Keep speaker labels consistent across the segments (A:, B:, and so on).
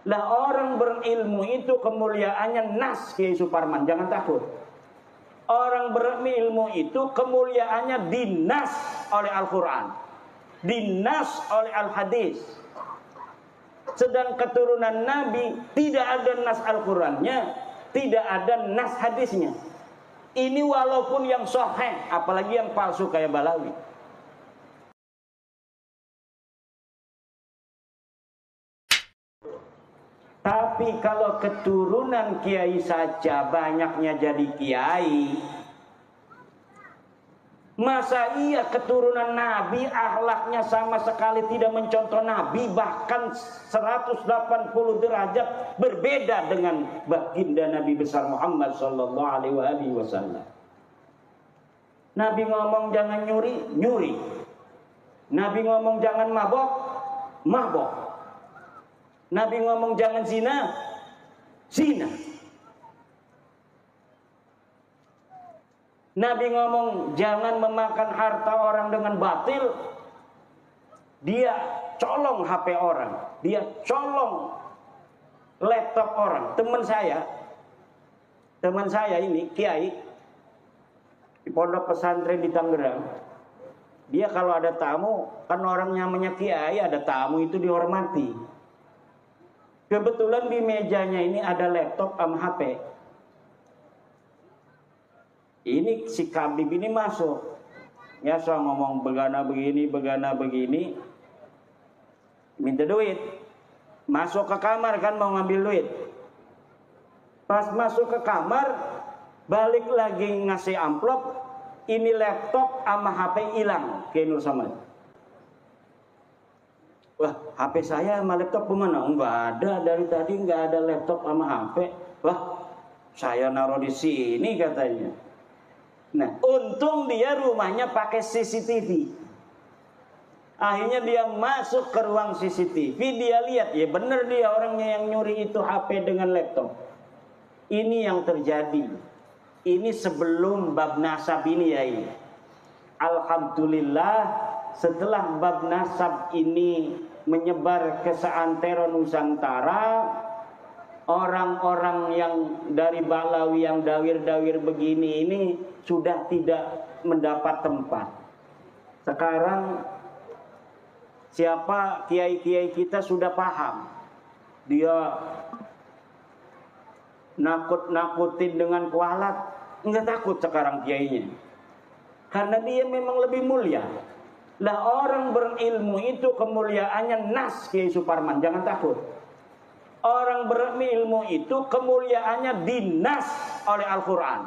A: Lah orang berilmu itu kemuliaannya nas, Kiai Suparman, jangan takut. Orang berilmu itu kemuliaannya dinas oleh Al-Quran, dinas oleh Al-Hadis. Sedang keturunan Nabi tidak ada nas Al-Qurannya, tidak ada nas hadisnya. Ini walaupun yang sahih, apalagi yang palsu kayak Balawi. Tapi kalau keturunan kiai saja banyaknya jadi kiai, masa iya keturunan Nabi akhlaknya sama sekali tidak mencontoh Nabi, bahkan 180 derajat berbeda dengan baginda Nabi besar Muhammad sallallahu alaihi wasallam. Nabi ngomong jangan nyuri, nyuri. Nabi ngomong jangan mabok, mabok. Nabi ngomong jangan zina, zina. Nabi ngomong jangan memakan harta orang dengan batil. Dia colong HP orang, dia colong laptop orang. Teman saya ini kiai di pondok pesantren di Tangerang. Dia kalau ada tamu, kan orang namanya kiai, ada tamu itu dihormati. Kebetulan di mejanya ini ada laptop sama HP. Ini si Kabib ini masuk. Ya, so ngomong begana begini. Minta duit. Masuk ke kamar kan mau ngambil duit. Pas masuk ke kamar, balik lagi ngasih amplop. Ini laptop sama HP hilang. Kayak Nur Samad. Wah, HP saya sama laptop kemana? Enggak ada, dari tadi enggak ada laptop sama HP. Wah, saya naruh di sini katanya. Nah, untung dia rumahnya pakai CCTV. Akhirnya dia masuk ke ruang CCTV, dia lihat, ya benar dia orangnya yang nyuri itu HP dengan laptop. Ini yang terjadi. Ini sebelum bab nasab ini ya ini. Alhamdulillah, setelah bab nasab ini menyebar ke seantero Nusantara, orang-orang yang dari Balawi yang dawir-dawir begini ini sudah tidak mendapat tempat. Sekarang siapa kiai-kiai kita sudah paham. Dia nakut-nakutin dengan kualat, enggak takut sekarang kiainya. Karena dia memang lebih mulia. Lah orang berilmu itu kemuliaannya nas, Kiai Suparman, jangan takut. Orang berilmu itu kemuliaannya dinas oleh Al-Quran,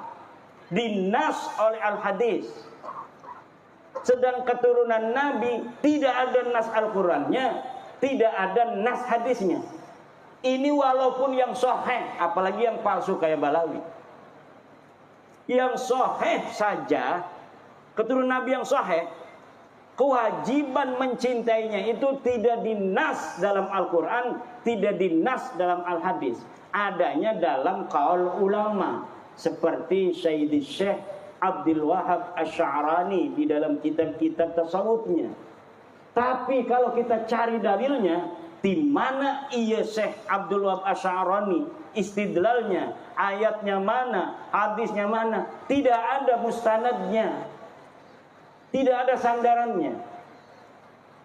A: dinas oleh Al-Hadis. Sedang keturunan Nabi tidak ada nas Al-Qurannya, tidak ada nas hadisnya. Ini walaupun yang sahih, apalagi yang palsu kayak Balawi. Yang sahih saja, keturunan Nabi yang sahih, kewajiban mencintainya itu tidak dinas dalam Al-Quran, tidak dinas dalam Al-Hadis. Adanya dalam qaul ulama. Seperti Sayyidi Syekh Abdul Wahab Asy'arani di dalam kitab-kitab tasawufnya. Tapi kalau kita cari dalilnya, di mana iya Syekh Abdul Wahab Asy'arani istidlalnya, ayatnya mana, hadisnya mana, tidak ada mustanadnya. Tidak ada sandarannya.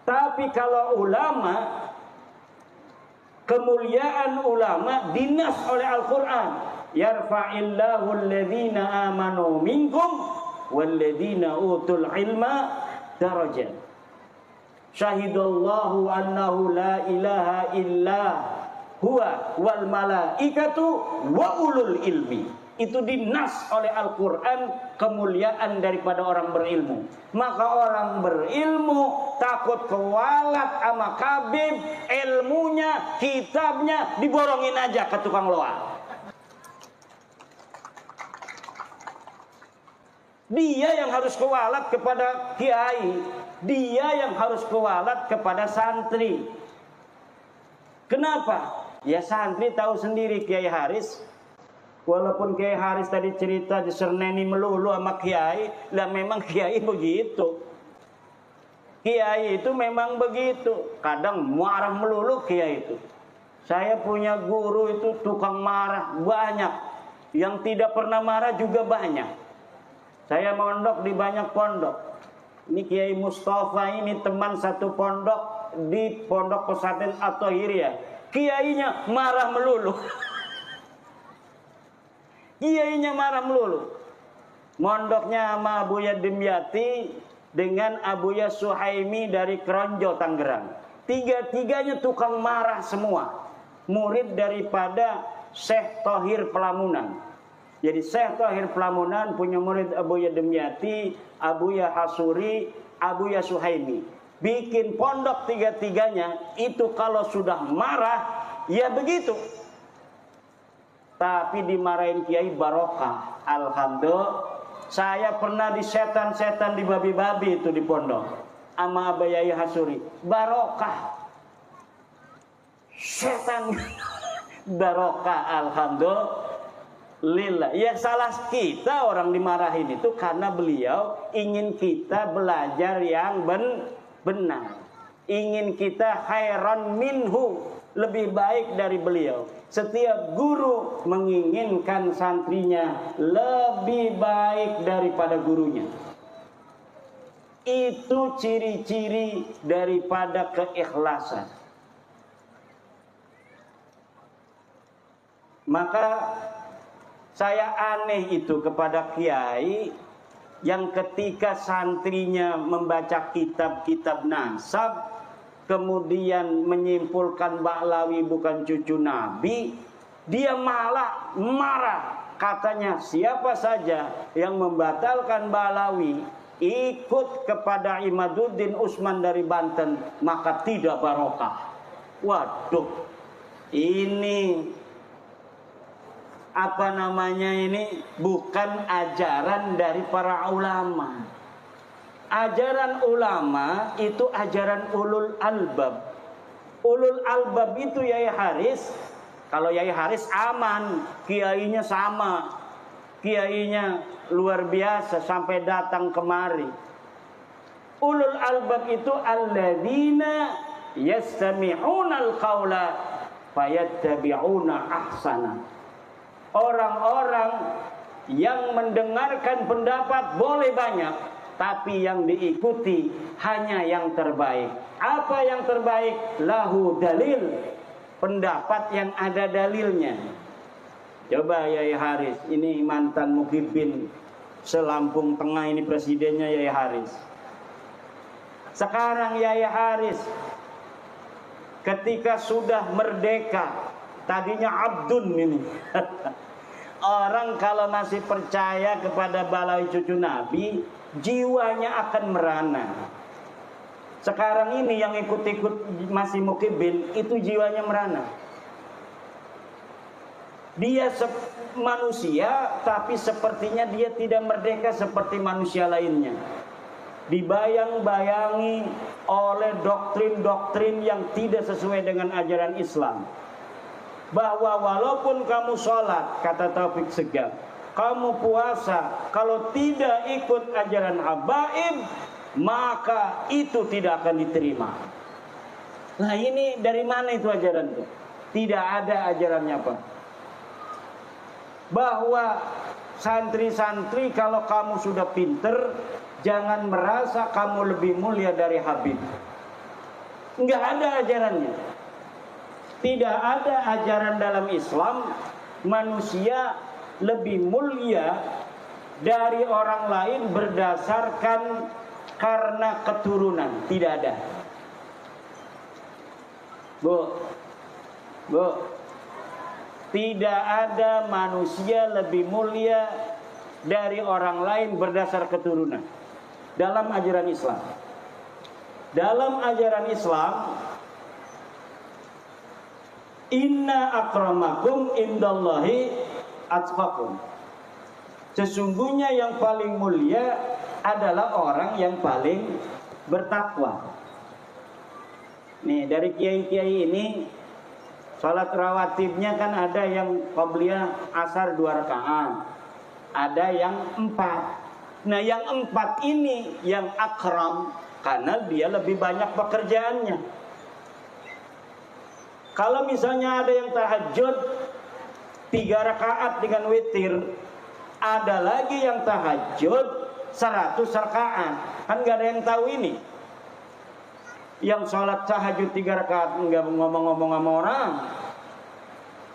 A: Tapi kalau ulama, kemuliaan ulama dinas oleh Al-Quran. Yarfa'illahu alladhina amanu minkum walladhina utul ilma darajat. Syahidallahu annahu la ilaha illa huwa wal malaikatu wa ulul ilmi. Itu dinas oleh Al-Quran kemuliaan daripada orang berilmu. Maka orang berilmu takut kewalat sama Kabib, ilmunya, kitabnya diborongin aja ke tukang loa. Dia yang harus kewalat kepada kiai, dia yang harus kewalat kepada santri. Kenapa? Ya santri tahu sendiri Kiai Haris. Walaupun Kiai Haris tadi cerita diserneni melulu sama Kiai, lah memang Kiai begitu. Kiai itu memang begitu. Kadang marah melulu Kiai itu. Saya punya guru itu tukang marah banyak, yang tidak pernah marah juga banyak. Saya mondok di banyak pondok. Ini Kiai Mustafa ini teman satu pondok di Pondok Pesantren At-Thahiriyah. Kiainya marah melulu. Kiainya marah melulu. Mondoknya sama Abuya Dimyati dengan Abuya Suhaimi dari Kronjo, Tangerang. Tiga-tiganya tukang marah semua. Murid daripada Syekh Thohir Pelamunan. Jadi Syekh Thohir Pelamunan punya murid Abuya Dimyati, Abuya Hasuri, Abuya Suhaimi. Bikin pondok tiga-tiganya, itu kalau sudah marah, ya begitu. Tapi dimarahin Kiai barokah. Alhamdulillah. Saya pernah di setan-setan di babi-babi itu di pondok. Sama Abayai Hasuri. Barokah. Setan. Barokah. Alhamdulillah. Ya salah kita orang dimarahin itu karena beliau ingin kita belajar yang benar. Ingin kita khairan minhu. Lebih baik dari beliau. Setiap guru menginginkan santrinya lebih baik daripada gurunya. Itu ciri-ciri daripada keikhlasan. Maka saya aneh itu kepada kiai yang ketika santrinya membaca kitab-kitab nasab, kemudian menyimpulkan Ba'lawi bukan cucu Nabi, dia malah marah. Katanya siapa saja yang membatalkan Ba'lawi ikut kepada Imaduddin Usman dari Banten, maka tidak barokah. Waduh, ini apa namanya, ini bukan ajaran dari para ulama. Ajaran ulama itu ajaran ulul albab. Ulul albab itu Yai Haris. Kalau Yai Haris aman, kiainya sama. Kiainya luar biasa sampai datang kemari. Ulul albab itu alladzina yastami'una al-qaula fayattabi'una ahsana. Orang-orang yang mendengarkan pendapat boleh banyak, tapi yang diikuti hanya yang terbaik. Apa yang terbaik? Lahu dalil. Pendapat yang ada dalilnya. Coba Yai Haris, ini mantan Muhyiddin se-Lampung Tengah, ini presidennya Yai Haris. Sekarang Yai Haris ketika sudah merdeka, tadinya abdun ini. Orang kalau masih percaya kepada Ba'lawi cucu Nabi, jiwanya akan merana. Sekarang ini yang ikut-ikut masih Muhyiddin, itu jiwanya merana. Dia manusia, tapi sepertinya dia tidak merdeka seperti manusia lainnya. Dibayang-bayangi oleh doktrin-doktrin yang tidak sesuai dengan ajaran Islam. Bahwa walaupun kamu sholat, kata Taufik Segaf, kamu puasa, kalau tidak ikut ajaran habaib, maka itu tidak akan diterima. Nah ini dari mana itu ajaran itu? Tidak ada ajarannya apa? Bahwa santri-santri kalau kamu sudah pinter, jangan merasa kamu lebih mulia dari Habib. Enggak ada ajarannya. Tidak ada ajaran dalam Islam manusia lebih mulia dari orang lain berdasarkan karena keturunan. Tidak ada. Bu, tidak ada manusia lebih mulia dari orang lain berdasar keturunan dalam ajaran Islam. Dalam ajaran Islam, inna akramakum indallahi atqakum. Sesungguhnya yang paling mulia adalah orang yang paling bertakwa. Nih dari kiai-kiai ini, salat rawatibnya kan ada yang qabliyah asar 2 rakaat, ada yang 4. Nah yang 4 ini yang akram karena dia lebih banyak pekerjaannya. Kalau misalnya ada yang tahajud 3 rakaat dengan witir, ada lagi yang tahajud 100 rakaat. Kan gak ada yang tahu ini. Yang sholat tahajud 3 rakaat nggak ngomong-ngomong sama orang,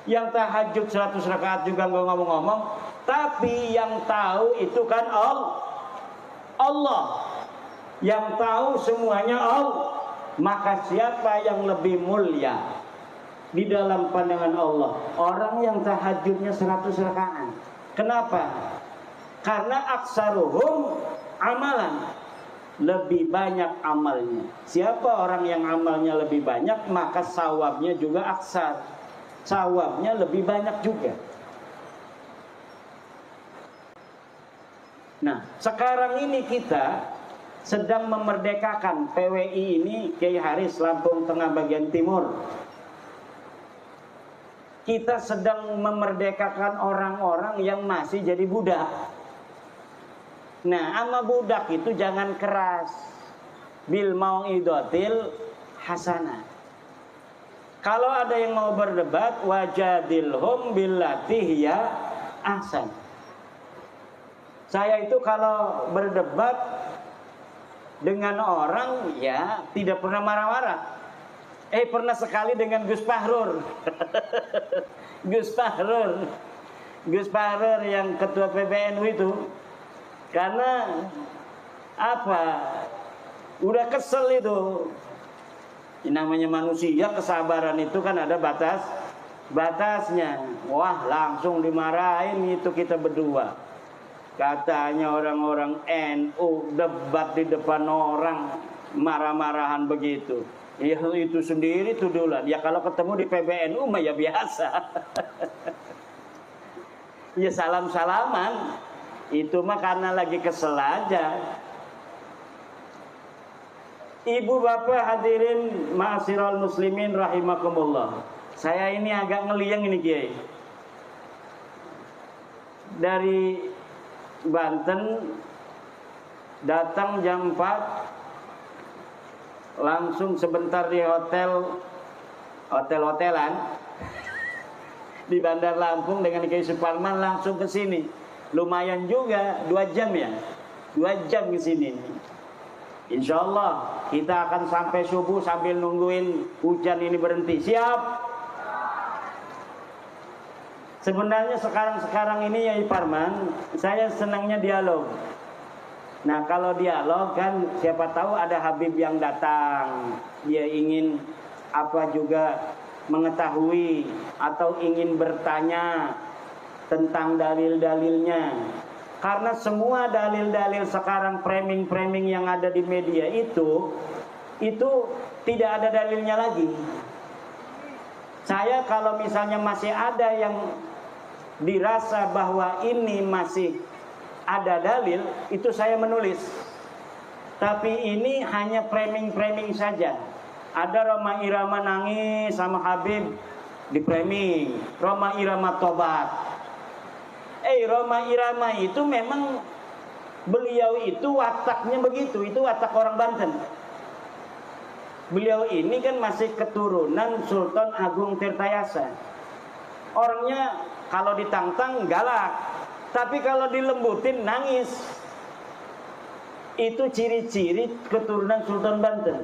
A: yang tahajud 100 rakaat juga nggak ngomong-ngomong. Tapi yang tahu itu kan Allah. Yang tahu semuanya Allah. Maka siapa yang lebih mulia di dalam pandangan Allah? Orang yang tahajudnya 100 rakaat. Kenapa? Karena aksaruhum amalan, lebih banyak amalnya. Siapa orang yang amalnya lebih banyak, maka sawabnya juga aksar, sawabnya lebih banyak juga. Nah, sekarang ini kita sedang memerdekakan PWI ini, Kiai Haris, Lampung Tengah bagian timur. Kita sedang memerdekakan orang-orang yang masih jadi budak. Nah, sama budak itu jangan keras. Bil mau'idotil hasanah. Kalau ada yang mau berdebat, wajadilhum billati hiya ahsan. Saya itu kalau berdebat dengan orang, ya tidak pernah marah-marah. Pernah sekali dengan Gus Fahrur. Gus Fahrur yang ketua PBNU itu. Karena apa? Udah kesel itu. Ini namanya manusia, kesabaran itu kan ada batasnya. Wah, langsung dimarahin itu kita berdua. Katanya orang-orang NU debat di depan orang, marah-marahan begitu. Ya itu sendiri tudulan. Ya kalau ketemu di PBNU mah ya biasa. Ya salam-salaman. Itu mah karena lagi kesel aja. Ibu bapak hadirin ma'asyiral muslimin rahimakumullah. Saya ini agak ngeliang ini Kiai. Dari Banten datang jam 4, langsung sebentar di hotelan di Bandar Lampung dengan Kiai Suparman, langsung ke sini. Lumayan juga 2 jam ya, 2 jam ke sini. Insya Allah kita akan sampai subuh sambil nungguin hujan ini berhenti. Siap? Sebenarnya sekarang ini ya Parman, saya senangnya dialog. Nah kalau dialog kan siapa tahu ada Habib yang datang, dia ingin apa juga mengetahui atau ingin bertanya tentang dalil-dalilnya. Karena semua dalil-dalil sekarang, framing-framing yang ada di media itu tidak ada dalilnya lagi. Saya kalau misalnya masih ada yang dirasa bahwa ini masih ada dalil, itu saya menulis. Tapi ini hanya framing-framing saja. Ada Roma Irama nangis sama Habib di framing, Roma Irama tobat. Roma Irama itu memang beliau itu wataknya begitu, itu watak orang Banten. Beliau ini kan masih keturunan Sultan Agung Tirtayasa. Orangnya kalau ditantang galak, tapi kalau dilembutin nangis. Itu ciri-ciri keturunan Sultan Banten.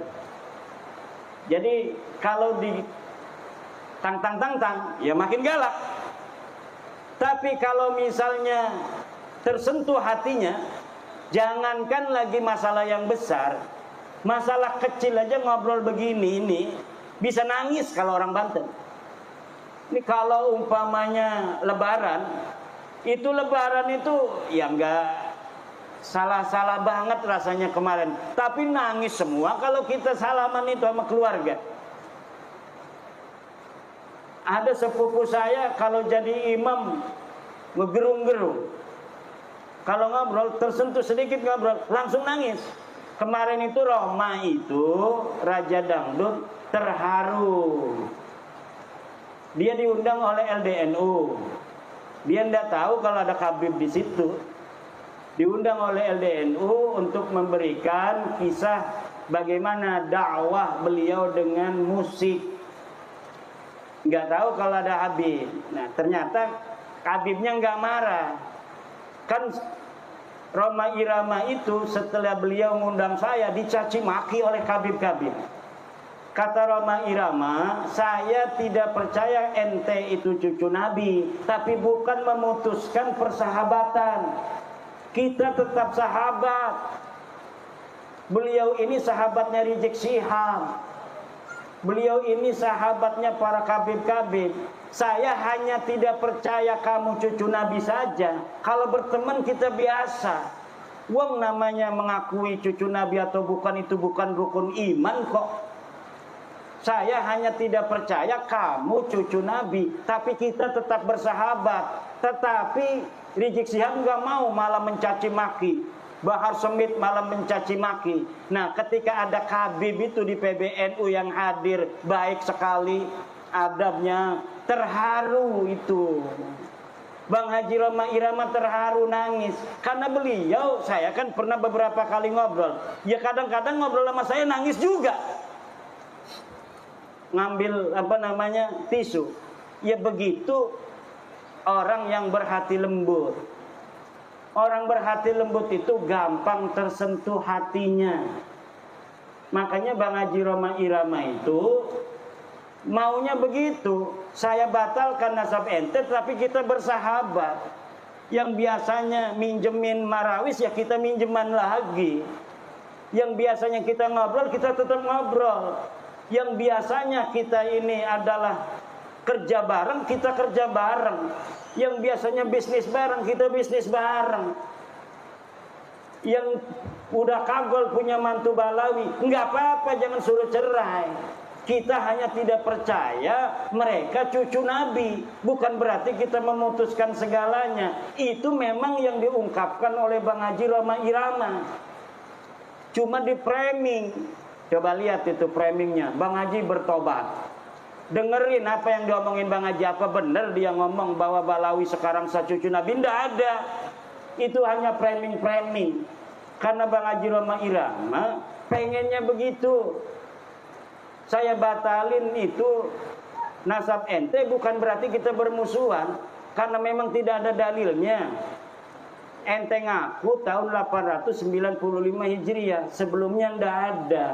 A: Jadi kalau ditantang-tantang ya makin galak. Tapi kalau misalnya tersentuh hatinya, jangankan lagi masalah yang besar, masalah kecil aja ngobrol begini ini bisa nangis kalau orang Banten. Ini kalau umpamanya lebaran itu ya enggak salah-salah banget rasanya kemarin, tapi nangis semua kalau kita salaman itu sama keluarga. Ada sepupu saya kalau jadi imam ngegerung-gerung. Kalau ngobrol tersentuh sedikit ngobrol langsung nangis. Kemarin itu Roma itu Raja Dangdut terharu. Dia diundang oleh LDNU. Dia tidak tahu kalau ada Habib di situ. Diundang oleh LDNU untuk memberikan kisah bagaimana dakwah beliau dengan musik. nggak tahu kalau ada Habib. Nah ternyata Habibnya nggak marah. Kan Rhoma Irama itu setelah beliau ngundang saya dicaci maki oleh Habib-Habib. Kata Rhoma Irama, saya tidak percaya ente itu cucu Nabi, tapi bukan memutuskan persahabatan. Kita tetap sahabat. Beliau ini sahabatnya Rizik Syihab. Beliau ini sahabatnya para Habib-Habib. Saya hanya tidak percaya kamu cucu Nabi saja. Kalau berteman kita biasa. Wong namanya mengakui cucu Nabi atau bukan itu bukan rukun iman kok. Saya hanya tidak percaya kamu cucu Nabi, tapi kita tetap bersahabat. Tetapi Rizik Syihab nggak mau, malah mencaci maki. Bahar Smith malah mencaci maki. Nah, ketika ada Habib itu di PBNU yang hadir, baik sekali adabnya, terharu itu. Bang Haji Rhoma Irama terharu nangis. Karena beliau, saya kan pernah beberapa kali ngobrol. Ya kadang-kadang ngobrol sama saya nangis juga. Ngambil tisu. Ya begitu orang yang berhati lembut. Orang berhati lembut itu gampang tersentuh hatinya. Makanya Bang Haji Rhoma Irama itu maunya begitu. Saya batalkan nasab ente, tapi kita bersahabat. Yang biasanya minjemin marawis, ya kita minjeman lagi. Yang biasanya kita ngobrol, kita tetap ngobrol. Yang biasanya kita ini adalah kerja bareng, kita kerja bareng. Yang biasanya bisnis bareng, kita bisnis bareng. Yang udah kagol punya mantu Balawi, nggak apa-apa, jangan suruh cerai. Kita hanya tidak percaya mereka cucu Nabi. Bukan berarti kita memutuskan segalanya. Itu memang yang diungkapkan oleh Bang Haji Rhoma Irama. Cuma di framing. Coba lihat itu framingnya. Bang Haji bertobat. Dengerin apa yang diomongin Bang Haji. Apa benar dia ngomong bahwa Balawi sekarang cucu Nabi? Tidak ada. Itu hanya framing-framing. Karena Bang Haji Rhoma Irama pengennya begitu. Saya batalin itu nasab ente bukan berarti kita bermusuhan. Karena memang tidak ada dalilnya. Ente ngaku tahun 895 Hijriah. Sebelumnya tidak ada.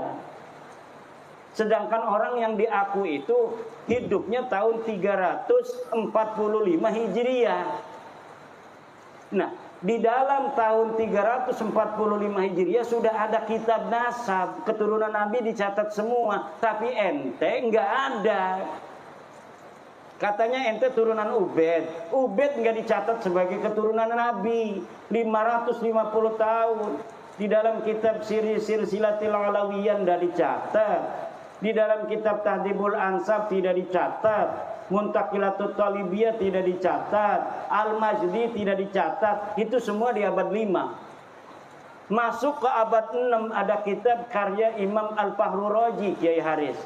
A: Sedangkan orang yang diaku itu hidupnya tahun 345 Hijriah. Nah, di dalam tahun 345 Hijriah sudah ada kitab nasab. Keturunan Nabi dicatat semua. Tapi ente nggak ada. Katanya ente turunan Ubed. Ubed nggak dicatat sebagai keturunan Nabi. 550 tahun. Di dalam kitab Silsilatul Alawiyah tidak dicatat. Di dalam kitab Tahdhibul Ansab tidak dicatat. Muntaqilatut Talibiyah tidak dicatat. Al-Majdi tidak dicatat. Itu semua di abad 5. Masuk ke abad 6 ada kitab karya Imam Al-Fahru Raji, Kiai Haris.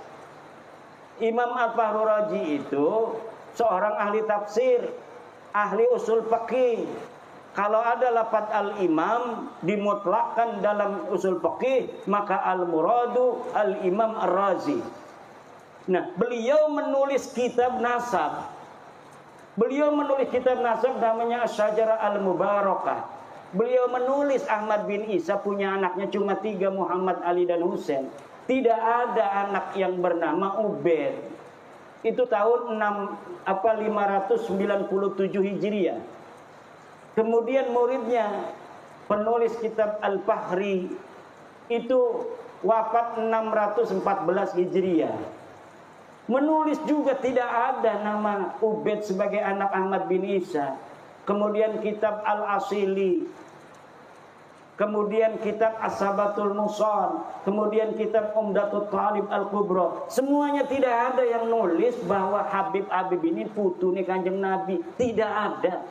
A: Imam Al-Fahru Raji itu seorang ahli tafsir, ahli usul fikih. Kalau ada lafaz al-imam dimutlakkan dalam usul fikih, maka al-muradu al-imam ar-razi. Nah, beliau menulis kitab nasab. Beliau menulis kitab nasab namanya Asy-Syajarah Al-Mubarakah. Beliau menulis Ahmad bin Isa punya anaknya cuma 3, Muhammad, Ali, dan Husain. Tidak ada anak yang bernama Ubed. Itu tahun 597 Hijriah. Kemudian muridnya penulis kitab Al-Fahri itu wafat 614 Hijriah. Menulis juga tidak ada nama Ubed sebagai anak Ahmad bin Isa. Kemudian kitab Al-Asili, kemudian kitab As-Sabatul Muson, kemudian kitab Umdatul Talib Al-Kubra. Semuanya tidak ada yang nulis bahwa Habib ini putune Kanjeng Nabi. Tidak ada.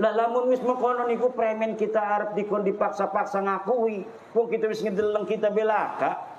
A: Lah lamun wis mekono niku premen kita arep dikon dipaksa-paksa ngakui. Wong kita wis ngedeleng kita belaka.